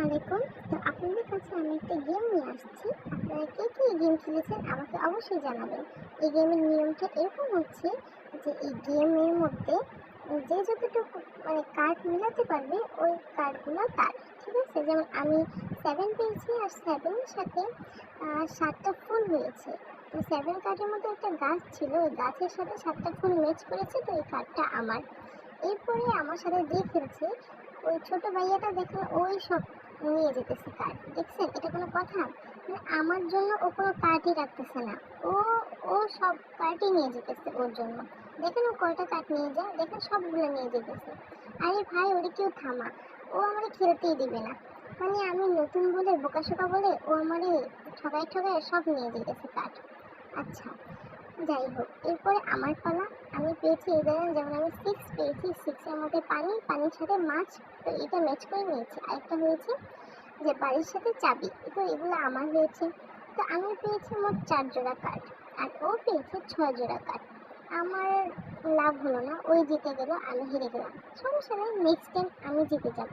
আলাইকুম। তো আপনাদের কাছে আমি একটা গেম নিয়ে আসছি। আপনারা কে কে এই গেম খেলেছেন আমাকে অবশ্যই জানাবেন। এই গেমের নিয়মটা এরকম হচ্ছে যে এই গেমের মধ্যে যে যতটুকু কার্ড মেলাতে পারবে ওই কার্ডগুলো তার। ঠিক আছে? যেমন আমি 7 পেয়েছি আর 7 এর সাথে 7টা ফুল হয়েছে। তো 7 কার্ডের মধ্যে একটা গাছ ছিল, ওই গাছের সাথে 7টা ফুল ম্যাচ করেছে, তো এই কার্ডটা আমার। এরপরে আমার সাথে যে খেলছে ওই ছোট ভাইয়াটা দেখেন ওই সব নিয়ে যেতেছে কার্ড। দেখছেন এটা কোনো কথা? আমার জন্য ও কোনো কার্ডই রাখতেছে না। ও ও সব কার্ডই নিয়ে যেতেছে ওর জন্য। দেখেন ও কয়টা কার্ড নিয়ে যায়, দেখেন সবগুলো নিয়ে যেতেছে। আরে ভাই ওরে কেউ থামা, ও আমারে খেলতেই দিবে না। আমি নতুন বলে বোকাশোকা বলে ও আমারে ঠগায় ঠগায় সব নিয়ে যেতেছে কার্ড। আচ্ছা, যাই হোক, এরপরে আমার পালা। আমি পেয়েছি এই জায়গায়, যেমন আমি 6 পেয়েছি, 6 এর মধ্যে পানির সাথে মাছ, তো এটা ম্যাচ করে নিয়েছি। আরেকটা হয়েছে যে বাড়ির সাথে চাবি, তো এগুলো আমার হয়েছে। তো আমি পেয়েছি মোট 4 জোড়া কার্ড আর ও পেয়েছে 6 জোড়া কার্ড। আমার লাভ হলো না, ওই জিতে গেল, আমি হেরে গেলাম। সমস্যা নেই, নেক্সট টাইম আমি জিতে যাব।